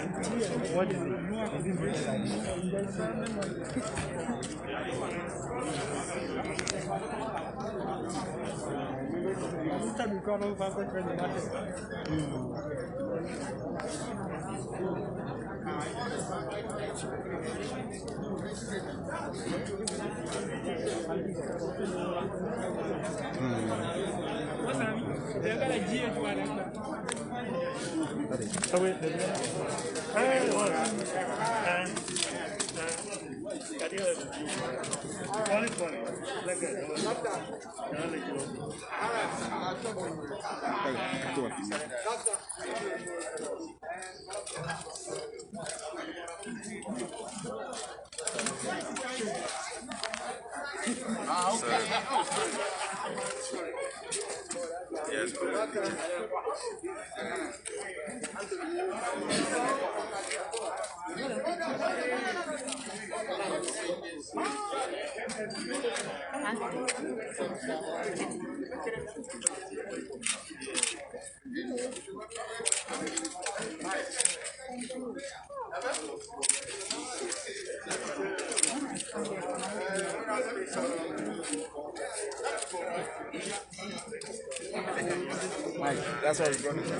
What is it? Yes, that's what we're going to do.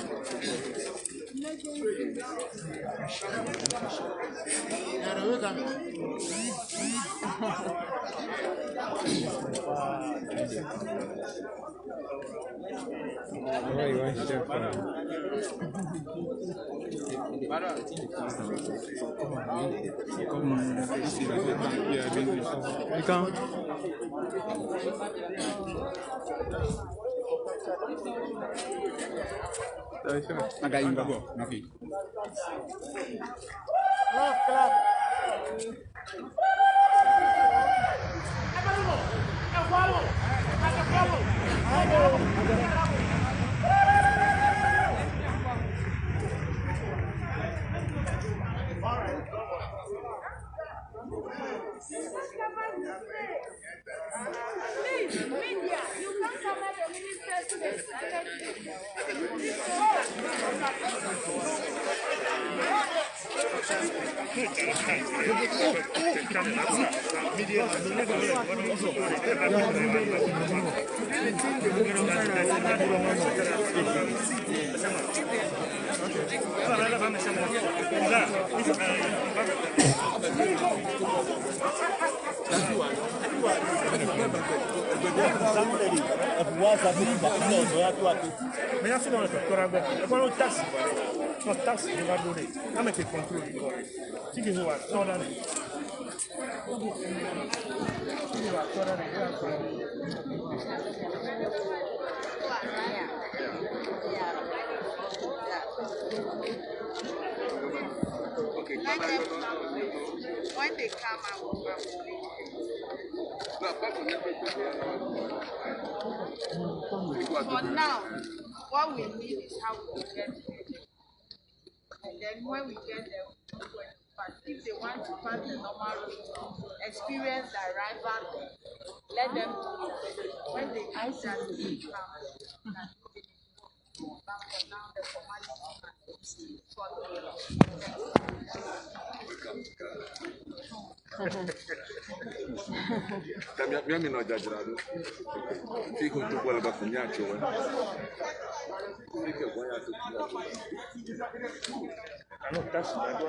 When they come, I will come. For now, what we need is how we get there. And then when we get there, but if they want to pass the normal route, experience the arrival, let them do it. When they come, they come. But for now, the formality is for Mimi no jajirado. Fico tu kwa laba kunyacho wa. Fike kwa ya tu. Ano taxi na do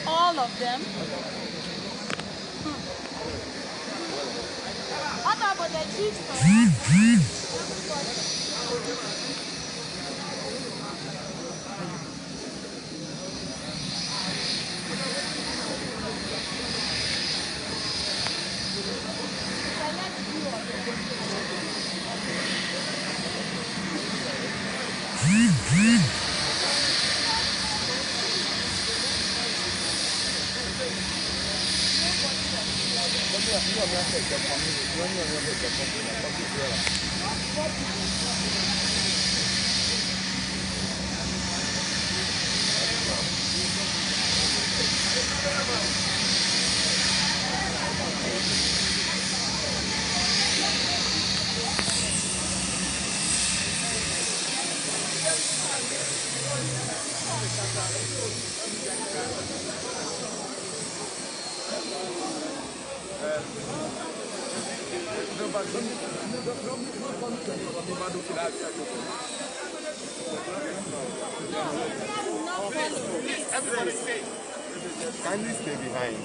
All of them. What about the chiefs? Kindly stay behind.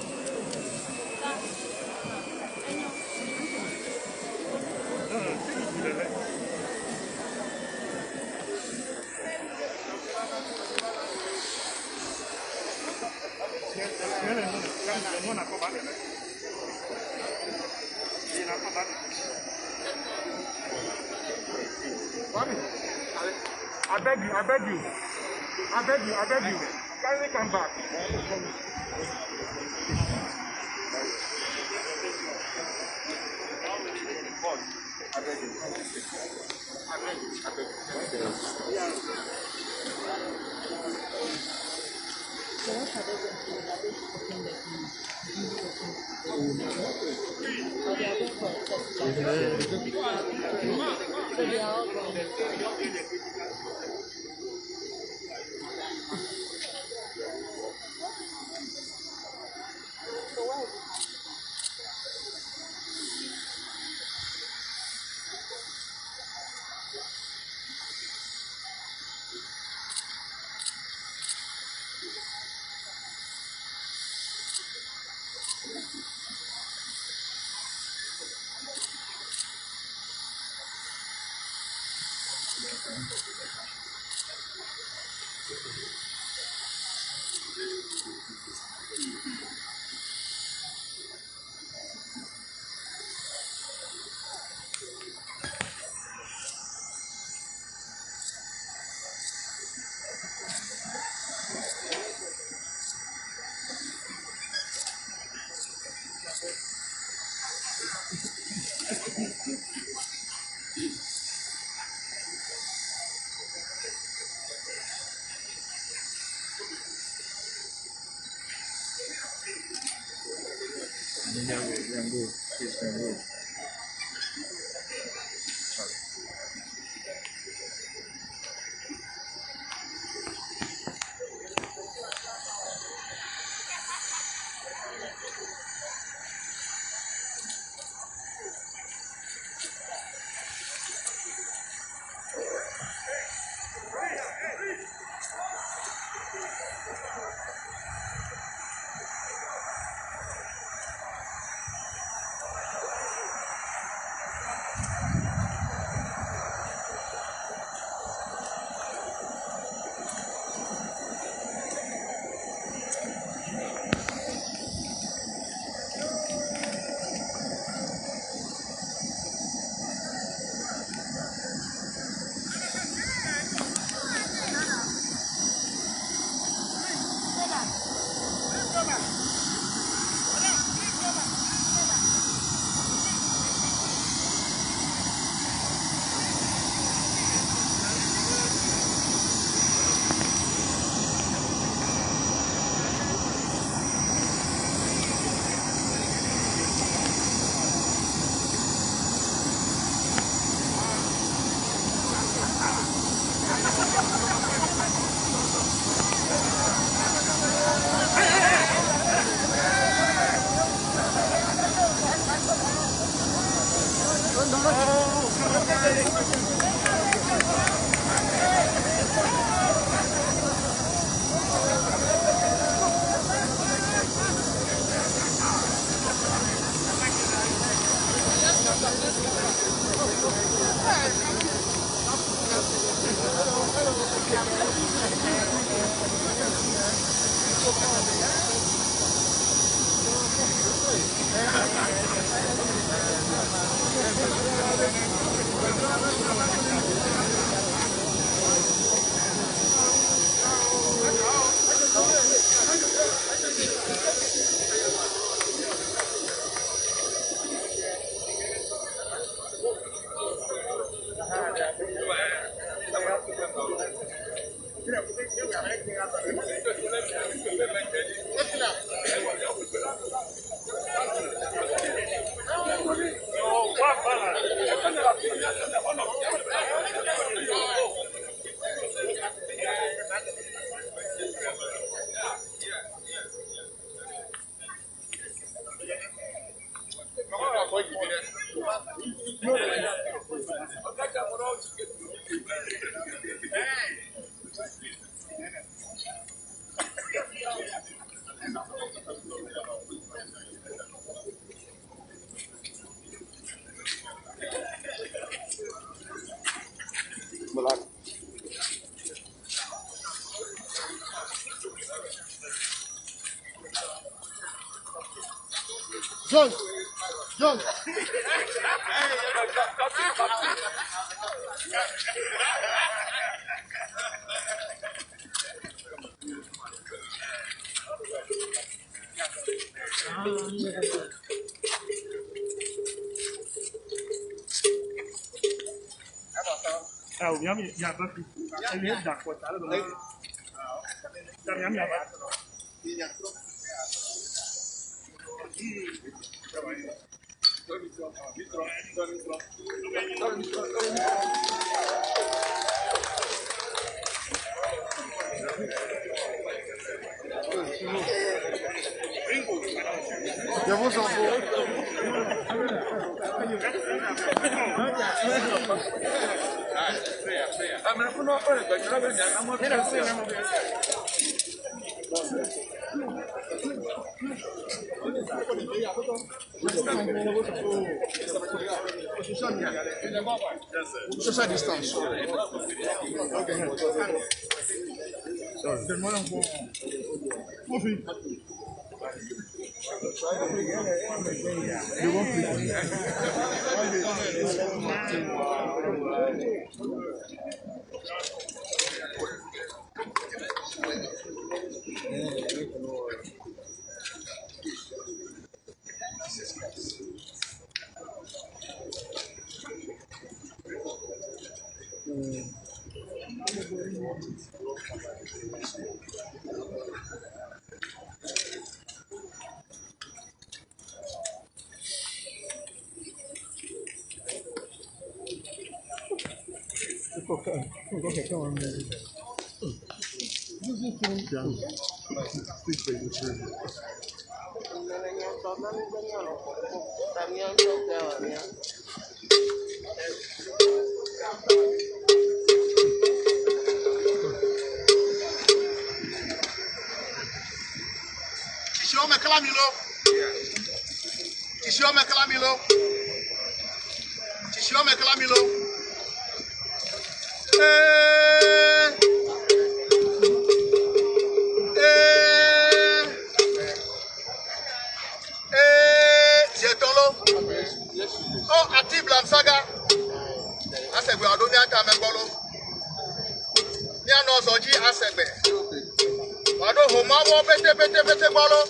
I beg you, I beg you. I beg you, I beg you. Kindly come back. I beg you. I beg you, I beg you. John, John. Ah, o miami ya ba fi. Ele da ko ta lo. Da miami ya ba. Je vous en prie. Social distance. Oh, active Lamsaga. I said, we are doing that. No soji asegbe. Wado homawo pete bolo.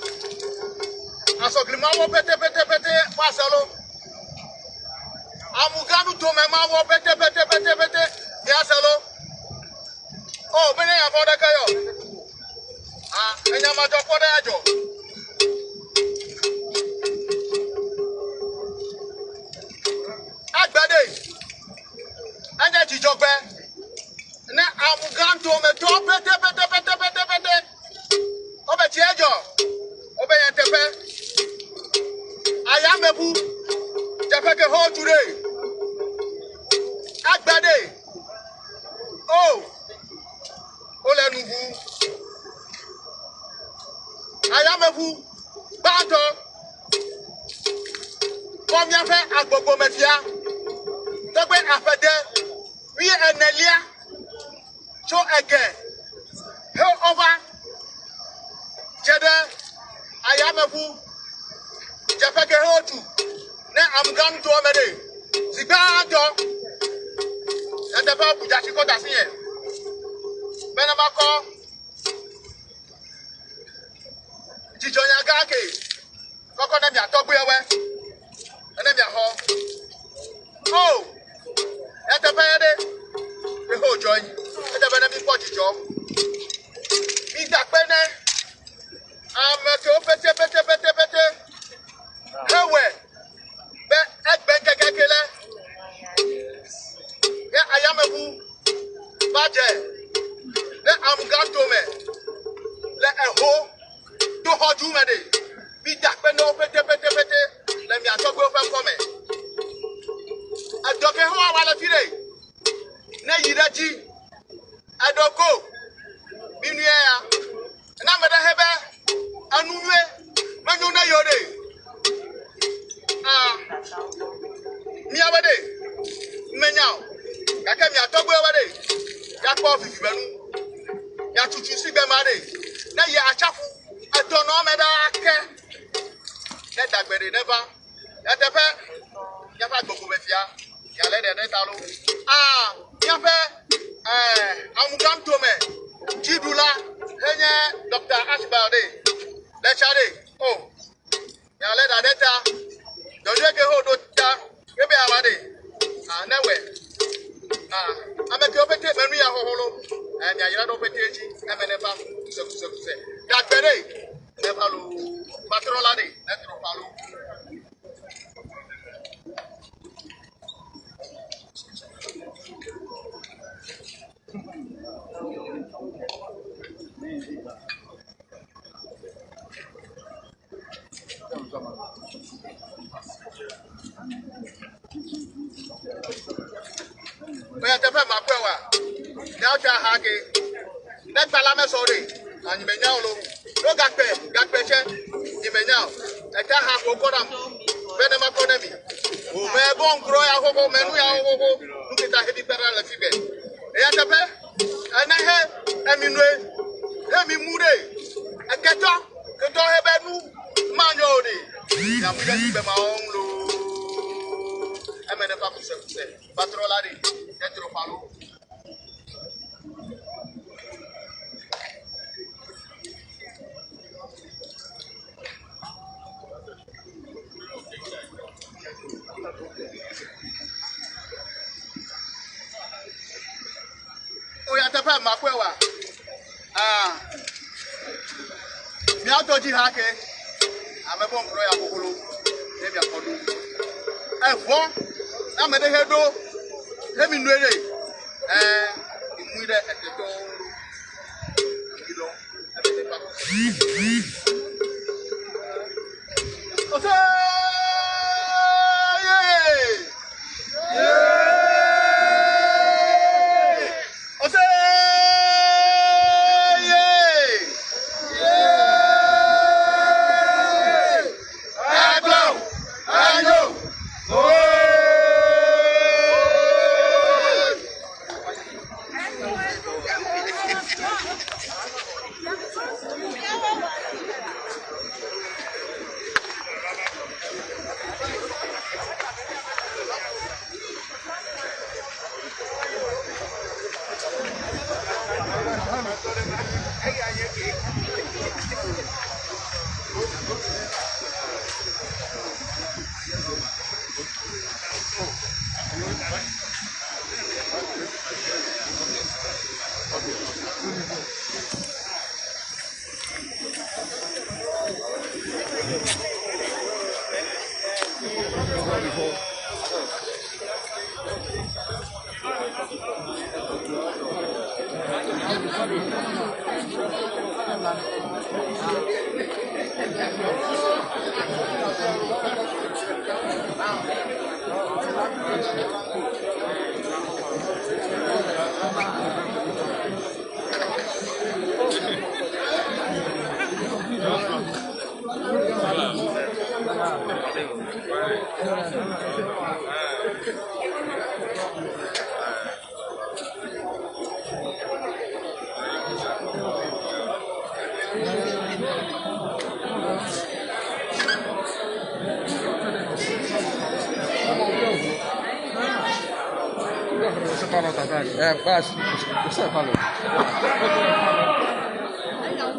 Asogrimawo pete pasalo. Amuganu to memawo pete yasalo. Oh, bene ya foda kayo. Ah, enya ma to foda ajo. Agbade. Anya jijogbe. Na amuganto me to pete obe tiejo obe yantepe ayamebu tepe ke ho today agbade oh olenugu ayamebu banto komia fe agbogbo mefia togbe afede wi enelia so again he over Jada, I am a boo. Japake Hotu. Ne am gone to a mede. Zigato. And the Babu Jachiko does here. Benamako. Jijoya Gaki. Coconut, Tobuawe. And then your home. Oh, at the bed. The whole joint. At the Benami Potty job. Meet that penny. I'm a go better. Nowhere. Yeah, I am a boo. Badger. Let am gone to me. Let a hoe. Do hot to me. Be that penny. Let me talk over comment. I don't care how I want to feel. Nay, you I don't go. Binia. And I'm at a heaven. I knew you. Man, you know your day. Miabade. Menyao. Kaka mi atogbo abade. Ya ko fifi benu. Ya tutu si be made. Na ya achafu. Atono meda ake. Na dagbere never. Ya tepe. Ya fa gbogbo be fia. Ya le de ta lo. Ya fe amugam to me. Jidula. Enye Dr. Ashbade. Le chade. Oh. Ya le da data. Doje ke ho do ta. Kebe abade. Newe. I'm a competitive Maria Holo, and I don't pay I'm an ever to say. That very never Patrolade, Netro Palo. Where the Mapewa, Delta Hagi, that Palame sorry, and you may now look. No got patient, you may now. I can't have Okoram, Benema Konemi. Who may bon grow a hobo, Manuel, look at a heavy parallel figure. Yatape, and I have Eminue, Emi Mude, a Kato, Kato Hebenu, Manjodi. Now we just keep my own low. I'm an ever say, Patroladi, Netro Palo. Oh, yeah, the fam, Maquewa. Miatoji Hake. I'm a bomb royal Hulu. Maybe a Kodu. And for I'm at the head door. Let me know it. In with at the door. You know, at the back.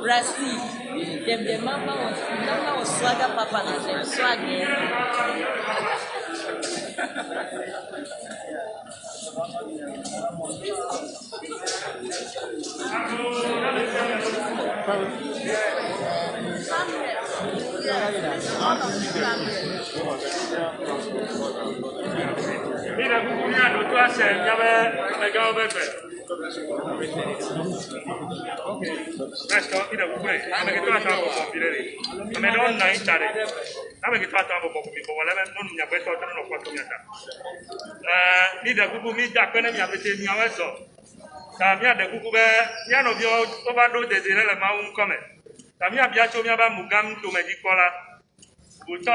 Rusty, the mama was swagger papa and them swagger.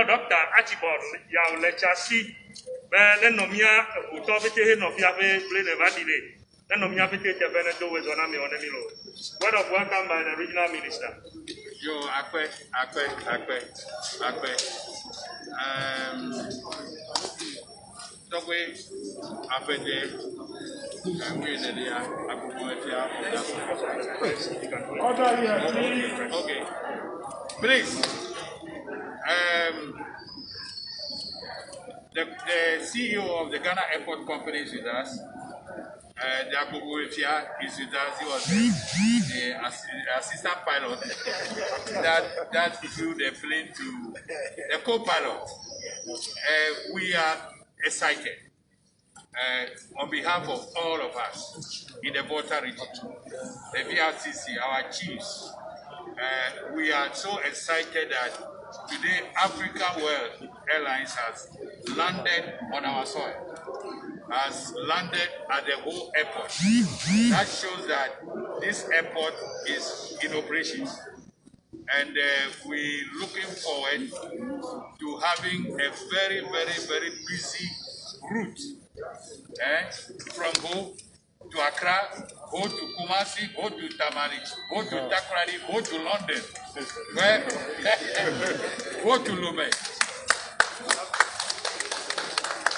Doctor Archibald, ya lecture then no mia to bete no fia be play never delay. Then no mia bete te benedo we zona me on the milo. Word of welcome by the regional minister. Yo, akwe. Togwe apede okay. Please. The CEO of the Ghana Airport Company is with us. The Abubuefia is with us. He was the assistant pilot that flew the plane to the co-pilot. We are excited on behalf of all of us in the Volta region, the VRCC, our chiefs. We are so excited that today Africa World Airlines has landed on our soil, has landed at the whole airport. That shows that this airport is in operation. And we're looking forward to having a very, very, very busy route from Ho to Accra, go to Kumasi, go to Tamale, go to Takoradi, go to London, go to Lomé.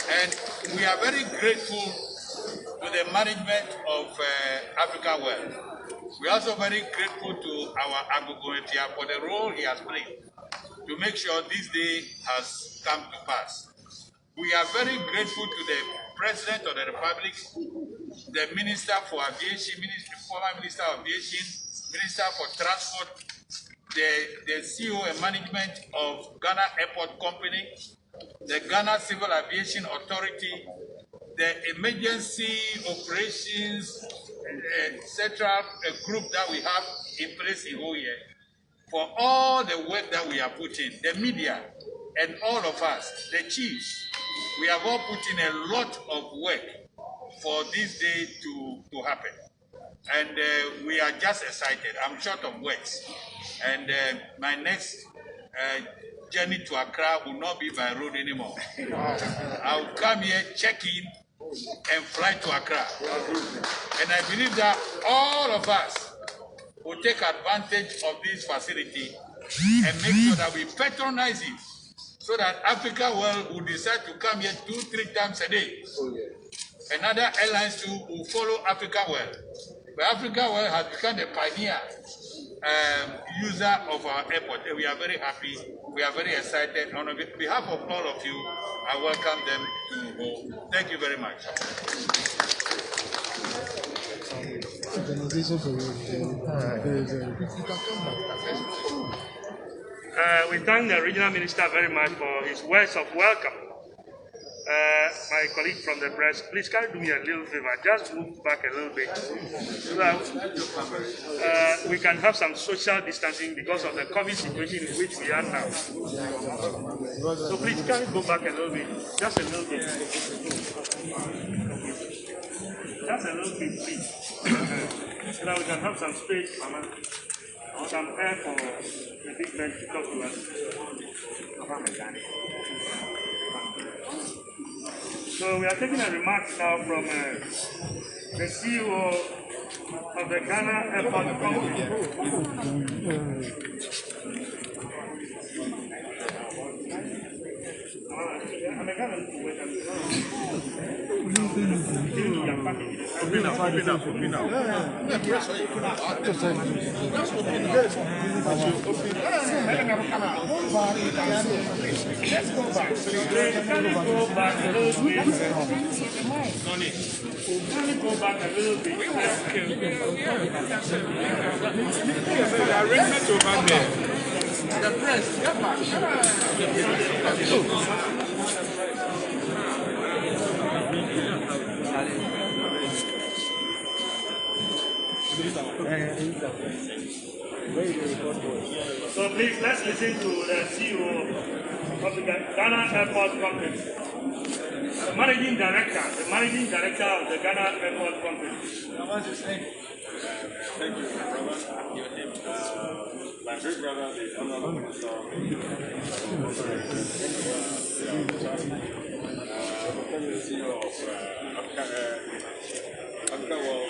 And we are very grateful to the management of Africa World. We are also very grateful to our Agogoetia for the role he has played to make sure this day has come to pass. We are very grateful to the President of the Republic, the Minister for Aviation, former Minister of Aviation, Minister for Transport, the CEO and management of Ghana Airport Company, the Ghana Civil Aviation Authority, the Emergency Operations Central group that we have in place in Oye, for all the work that we are putting, the media and all of us, the chiefs, we have all put in a lot of work for this day to happen. And we are just excited. I'm short of words. And my next journey to Accra will not be by road anymore. I'll come here, check in, and fly to Accra. And I believe that all of us will take advantage of this facility and make sure that we patronize it so that Africa World will decide to come here 2-3 times a day. And other airlines too will follow Africa World. But Africa World has become the pioneer user of our airport. And we are very happy. We are very excited. On behalf of all of you, I welcome them to go. Thank you very much. We thank the regional minister very much for his words of welcome. My colleague from the press, please can you do me a little favor? Just move back a little bit so that we can have some social distancing because of the COVID situation in which we are now. So please can you go back a little bit? Just a little bit. Just a little bit, please. So that we can have some space, some air for the big men to talk to us. So we are taking a remark now from the CEO of the Ghana Airport Company. So please, let's listen to the CEO of the Ghana Airport Company, the managing director of the Ghana Airport Company. Thank you, brother. My big brother, the Honorable Minister the CEO of Africa World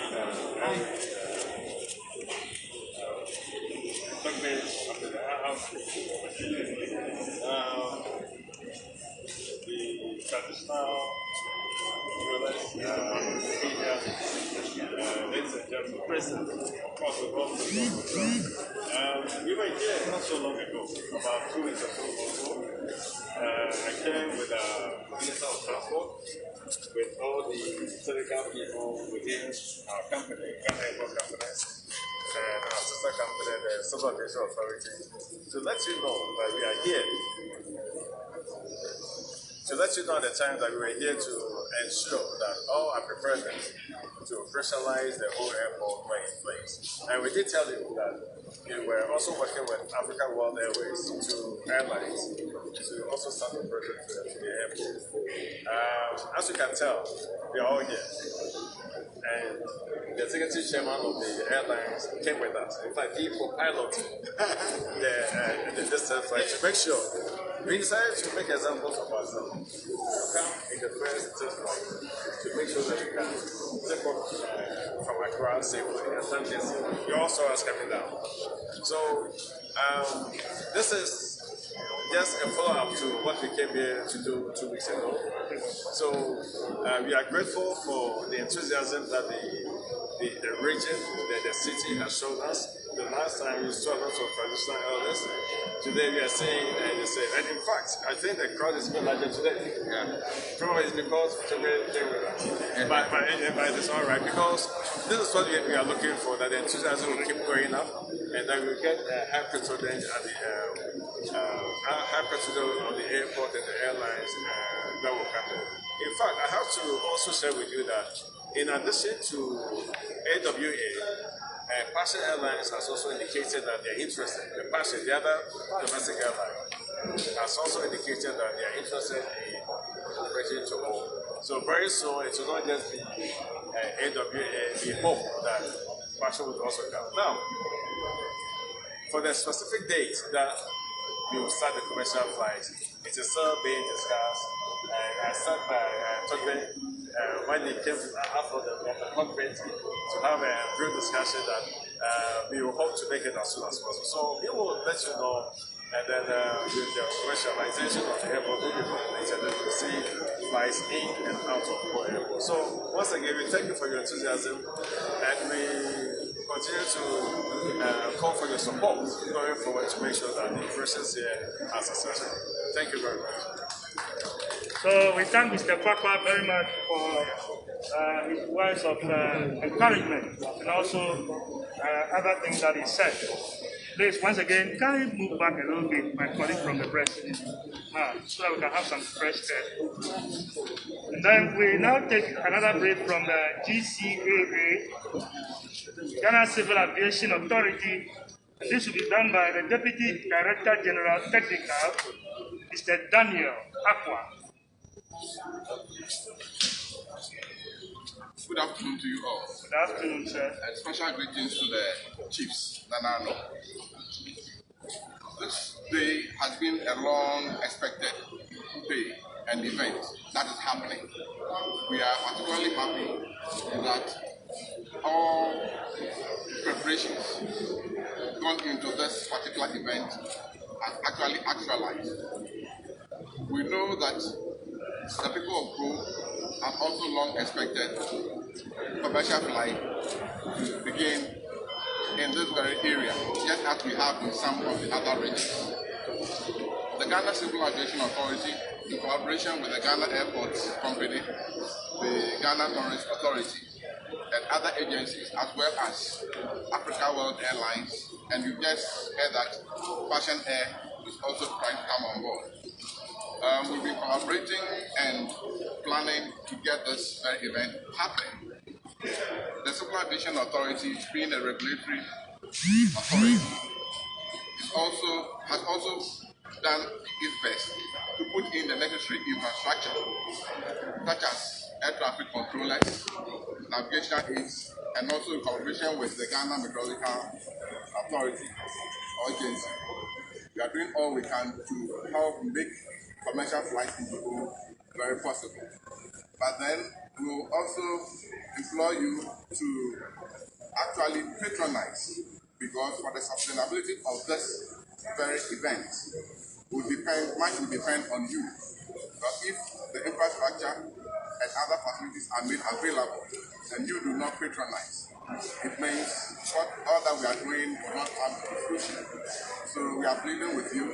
the traditional rulers, ladies and gentlemen, present, of course, with all the we were here not so long ago, about 2 weeks ago or so. I came with the Minister of Transport, with all the technical people within our company, Ghana Airport Company, and our sister company, the Civil Aviation Authority, to let you know that we are here. To let you know at the time that we were here to ensure that all our preparedness to operationalize the whole airport were in place. And we did tell you that we were also working with Africa World Airways to airlines to also start operating to the airport. As you can tell, we are all here. And the executive chairman of the airlines came with us. In fact, he co-piloted the distance flight to make sure. We decided to make examples of ourselves. Come in the first test flight to make sure that we can take off from Accra safely. And sometimes you all saw us coming down. So this is just a follow-up to what we came here to do 2 weeks ago. So we are grateful for the enthusiasm that the region, the city has shown us. The last time we saw lots of traditional elders. Today we are seeing the same. And in fact, I think the crowd is even larger today. Yeah. Probably it's because today they were but it's all right because this is what we are looking for, that the enthusiasm will keep going up and that we will get high patronage at the high patronage on the airport and the airlines that will come in. In fact, I have to also share with you that in addition to AWA, Passion Airlines has also indicated that they are interested. The other domestic airline, has also indicated that they are interested in operating to home. So very soon, it will not just be AWA. We hope that Passion will also come. Now, for the specific date that we will start the commercial flight, it is still being discussed. And I start by talking when they came after the cockpit to have a brief discussion that we will hope to make it as soon as possible. So we will let you know, and then the commercialization of the airport will be completed, and we'll see flights in and out of the airport. So once again, we thank you for your enthusiasm, and we continue to call for your support going forward to make sure that the operations here are successful. Thank you very much. So we thank Mr. Kwakwa very much for his words of encouragement and also other things that he said. Please, once again, can we move back a little bit, my colleague from the press, so that we can have some fresh air. And then we now take another brief from the GCAA, Ghana Civil Aviation Authority. This will be done by the Deputy Director General Technical, Mr. Daniel Aqua. Good afternoon to you all. Good afternoon, sir. And special greetings to the chiefs, Nanano. This day has been a long expected day and event that is happening. We are particularly happy that all preparations gone into this particular event are actually actualized. We know that the people of Go have also long expected commercial flight to begin in this very area, just as we have in some of the other regions. The Ghana Civil Aviation Authority, in collaboration with the Ghana Airports Company, the Ghana Tourist Authority, and other agencies, as well as Africa World Airlines, and you just heard that Fashion Air is also trying to come on board. We've been collaborating and planning to get this very event happening. The Civil Aviation Authority, being a regulatory authority, has also done its best to put in the necessary infrastructure, such as air traffic controllers, navigation aids, and also in collaboration with the Ghana Meteorological Authority or agency. We are doing all we can to help make commercial flights into Togo very possible. But then we will also implore you to actually patronize, because for the sustainability of this very event much will depend on you. But if the infrastructure and other facilities are made available and you do not patronize, it means all that we are doing will not have fruition. So we are pleading with you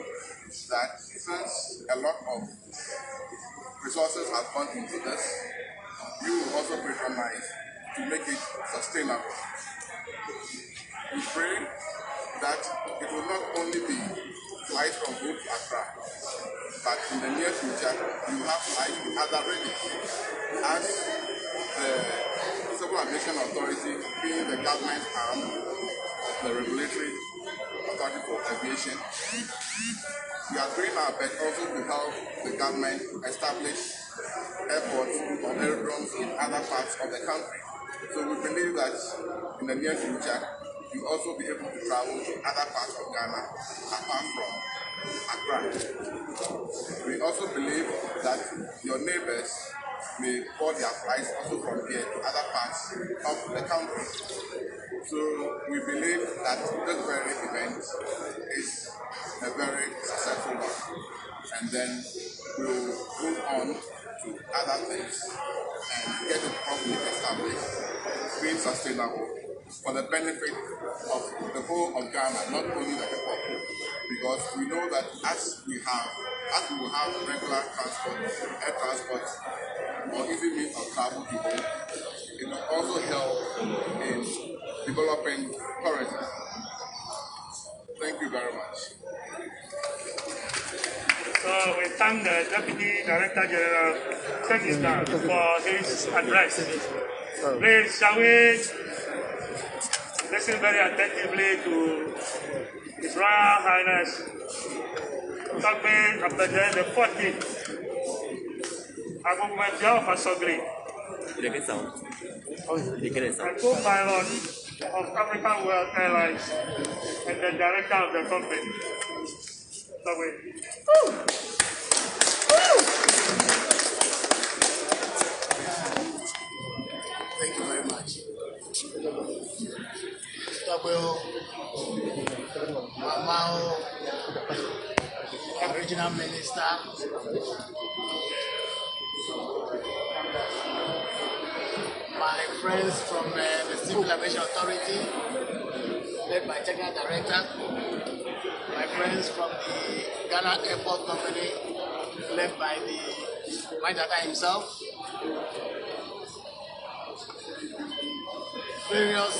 that since a lot of resources have gone into this, you will also patronize to make it sustainable. We pray that it will not only be flights from Group to Accra, but in the near future, you have flights in other regions. As the Civil Aviation Authority, being the government arm of the regulatory authority for aviation, we are doing our best also to help the government establish airports or aerodromes in other parts of the country. So we believe that in the near future, you'll also be able to travel to other parts of Ghana apart from Accra. We also believe that your neighbors may board their flights also from here to other parts of the country. So we believe that this very event is a very successful one. And then we'll move on to other things and get it properly established, being sustainable for the benefit of the whole of Ghana, not only the people. Because we know that as we will have regular transport, air transport, or easy means of travel to home, it will also help in developing tourism. Thank you very much. So we thank the Deputy Director General, Tekistan, for his address. Please, shall we listen very attentively to His Royal Highness Togbe Abedin the 14th, Agumabia of Asogli, and co-pilot of African World Airlines and the director of the company. Thank you very much. Togbe Mamao, Regional Minister, my friends from the Civil Aviation Authority, led by Technical Director, my friends from the Ghana Airport Company, led by the Mindata himself, various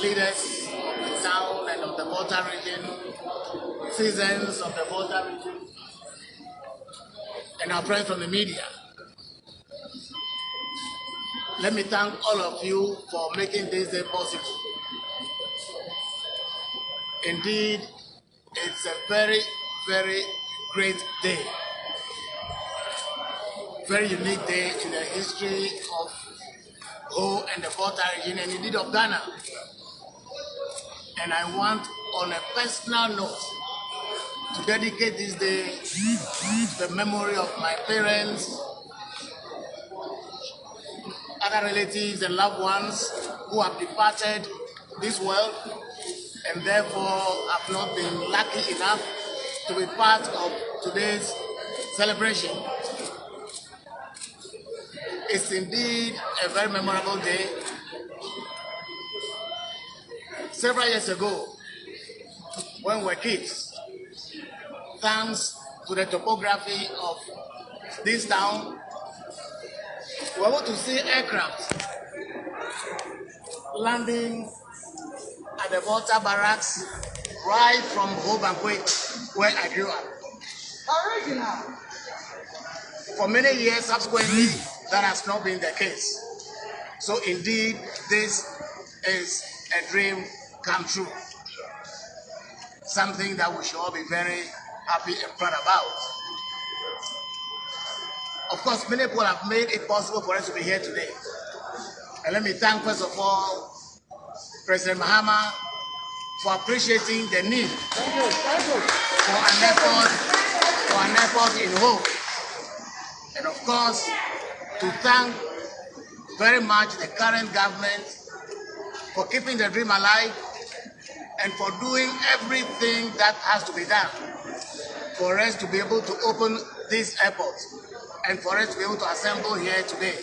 leaders of the town and of the Volta region, citizens of the Volta region, and our friends from the media. Let me thank all of you for making this day possible. Indeed, it's a very, very great day. Very unique day in the history of Ho and the Volta region, and indeed of Ghana. And I want, on a personal note, to dedicate this day to the memory of my parents, other relatives and loved ones who have departed this world and therefore have not been lucky enough to be part of today's celebration. It's indeed a very memorable day. Several years ago, when we were kids, thanks to the topography of this town, we were able to see aircraft landing at the Volta Barracks right from Hobanque, where I grew up. Original. For many years subsequently, that has not been the case. So indeed, this is a dream come true. Something that we should all be very happy and proud about. Of course, many people have made it possible for us to be here today. And let me thank, first of all, President Mahama for appreciating the need for an effort in hope. And of course, to thank very much the current government for keeping the dream alive and for doing everything that has to be done for us to be able to open this airport and for us to be able to assemble here today.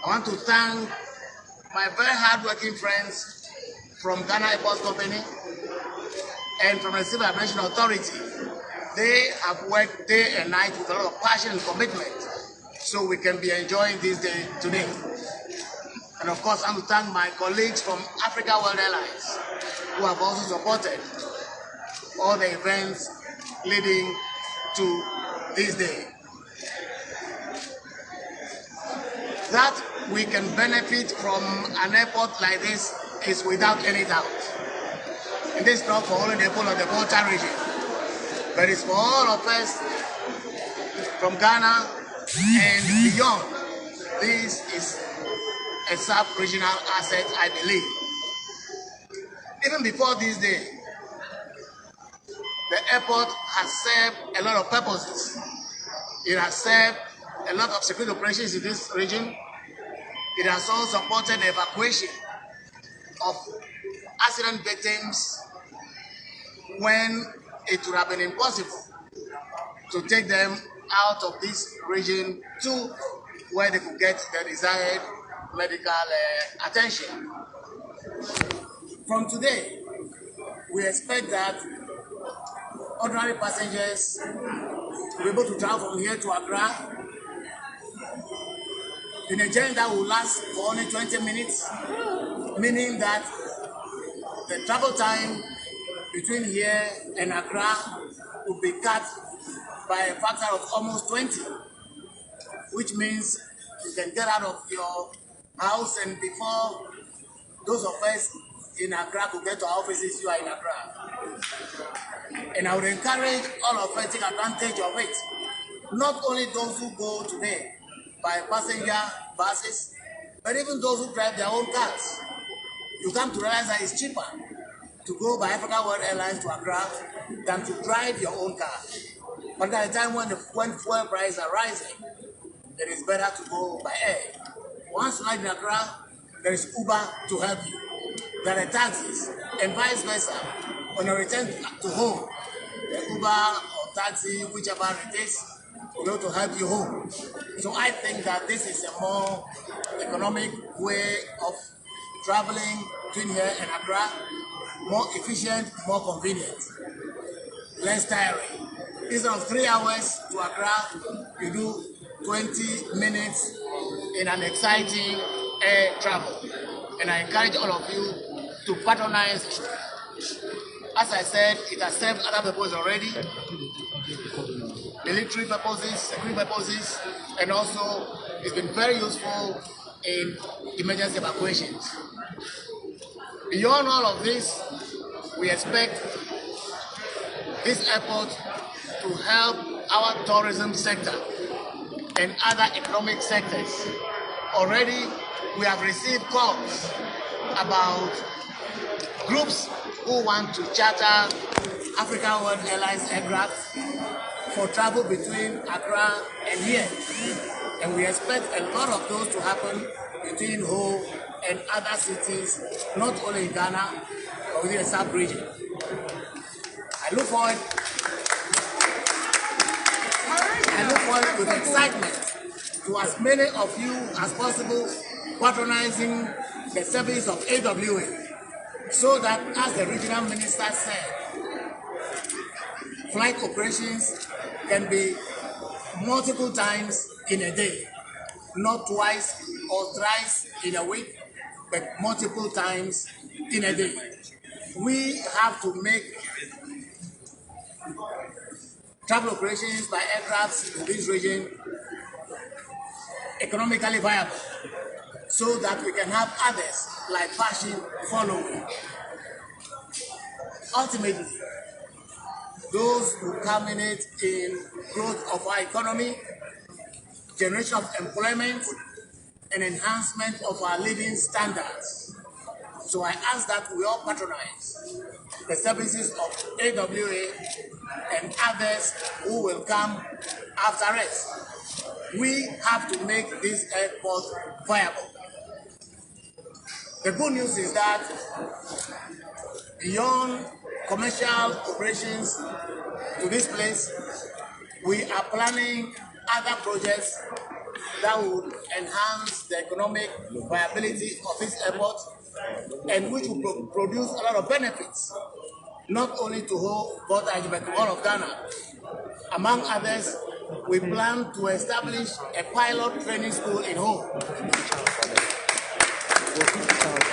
I want to thank my very hardworking friends from Ghana Airport Company and from the Civil Aviation Authority. They have worked day and night with a lot of passion and commitment so we can be enjoying this day today. And of course, I want to thank my colleagues from Africa World Airlines who have also supported all the events leading to this day. That we can benefit from an airport like this is without any doubt. And this is not for only the people of the Volta region, but it's for all of us from Ghana and beyond. This is a sub-regional asset, I believe. Even before this day, the airport has served a lot of purposes. It has served a lot of security operations in this region. It has also supported the evacuation of accident victims when it would have been impossible to take them out of this region to where they could get the desired medical attention. From today, we expect that ordinary passengers will be able to travel from here to Accra in a journey that will last for only 20 minutes, meaning that the travel time between here and Accra will be cut by a factor of almost 20, which means you can get out of your house and before those of us in Accra could get to our offices, you are in Accra. And I would encourage all of us to take advantage of it. Not only those who go today by passenger buses, but even those who drive their own cars. You come to realize that it's cheaper to go by Africa World Airlines to Accra than to drive your own car. But at a time when fuel prices are rising, it is better to go by air. Once you land in Accra, there is Uber to help you. There are taxis, and vice versa. When you return to home, the Uber or taxi, whichever it is, will be able to help you home. So I think that this is a more economic way of traveling between here and Accra, more efficient, more convenient, less tiring. Instead of 3 hours to Accra, you do 20 minutes in an exciting air travel. And I encourage all of you to patronize. As I said, it has served other purposes already, military purposes, security purposes, and also it's been very useful in emergency evacuations. Beyond all of this, we expect this airport to help our tourism sector and other economic sectors. Already, we have received calls about groups who want to charter Africa World Airlines aircraft for travel between Accra and here. And we expect a lot of those to happen between Ho and other cities, not only in Ghana, but within the sub-region. I look forward with excitement to as many of you as possible patronizing the service of AWA, so that, as the regional minister said, flight operations can be multiple times in a day, not twice or thrice in a week, but multiple times in a day. We have to make travel operations by aircrafts in this region economically viable, so that we can have others like fashion following. Ultimately, those who culminate in growth of our economy, generation of employment, and enhancement of our living standards. So I ask that we all patronize the services of AWA and others who will come after us. We have to make this airport viable. The good news is that beyond commercial operations to this place, we are planning other projects that would enhance the economic viability of this airport and which will produce a lot of benefits, not only to Ho, but to all of Ghana. Among others, we plan to establish a pilot training school in Ho.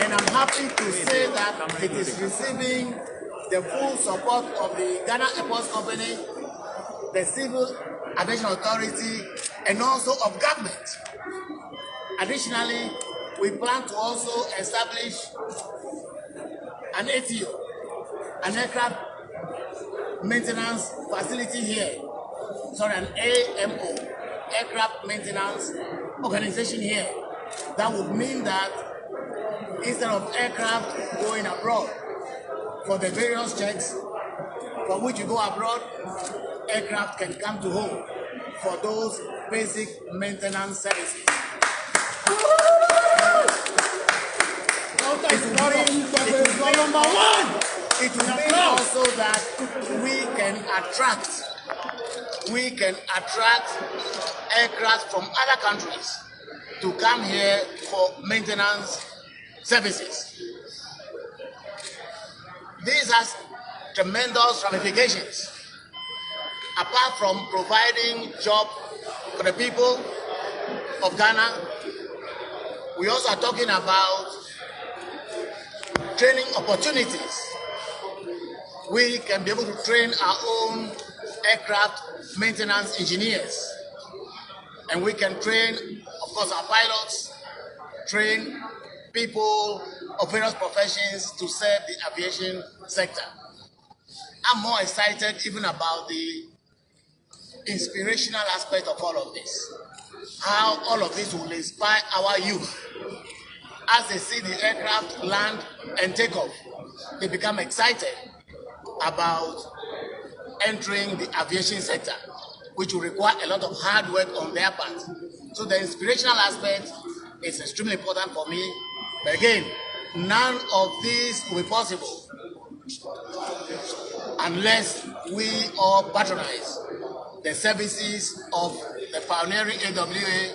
And I'm happy to say that it is receiving the full support of the Ghana Airports Company, the Civil Aviation Authority, and also of government. Additionally, we plan to also establish an ATO, an aircraft maintenance facility here, sorry, an AMO, aircraft maintenance organization here. That would mean that instead of aircraft going abroad for the various checks for which you go abroad, aircraft can come to home for those basic maintenance services. It will mean also that we can attract aircraft from other countries to come here for maintenance services. This has tremendous ramifications. Apart from providing job for the people of Ghana, we also are talking about training opportunities. We can be able to train our own aircraft maintenance engineers, and we can train, of course, our pilots, train people of various professions to serve the aviation sector. I'm more excited even about the inspirational aspect of all of this. How all of this will inspire our youth. As they see the aircraft land and take off, they become excited about entering the aviation sector, which will require a lot of hard work on their part. So the inspirational aspect is extremely important for me. But again, none of this will be possible unless we all patronize the services of the pioneering AWA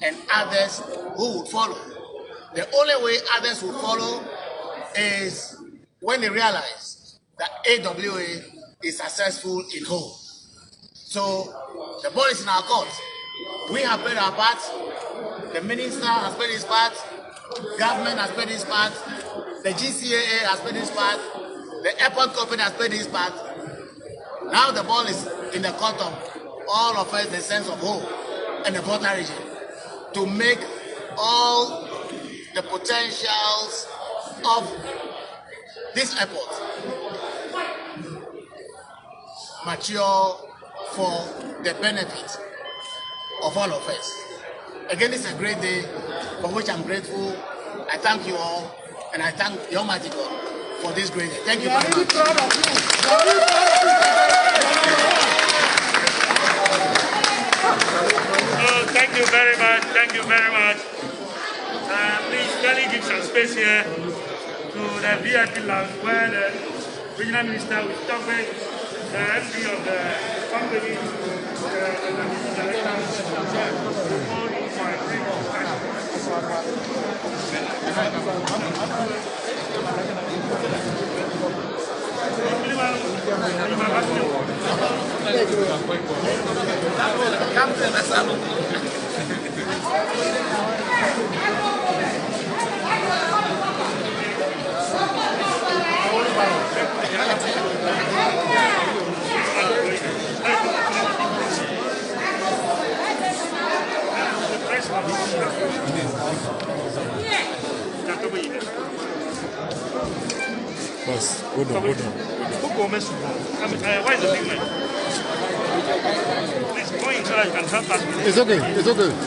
and others who would follow. The only way others will follow is when they realize that AWA is successful in home. So the ball is in our court. We have played our part. The minister has played his part. Government has played his part. The GCAA has played his part. The airport company has played his part. Now the ball is in the court of all of us, the sense of hope and the border region, to make all the potentials of this airport mature for the benefit of all of us. Again, it's a great day for which I'm grateful. I thank you all, and I thank the Almighty God for this great day. Thank you very much. Thank you very much. Thank you very much. Please kindly give some space here to the VIP lounge where the regional minister will talk with the MD of the company Boss, hold on. Why is the big man? Please go in so I can help us. It's okay.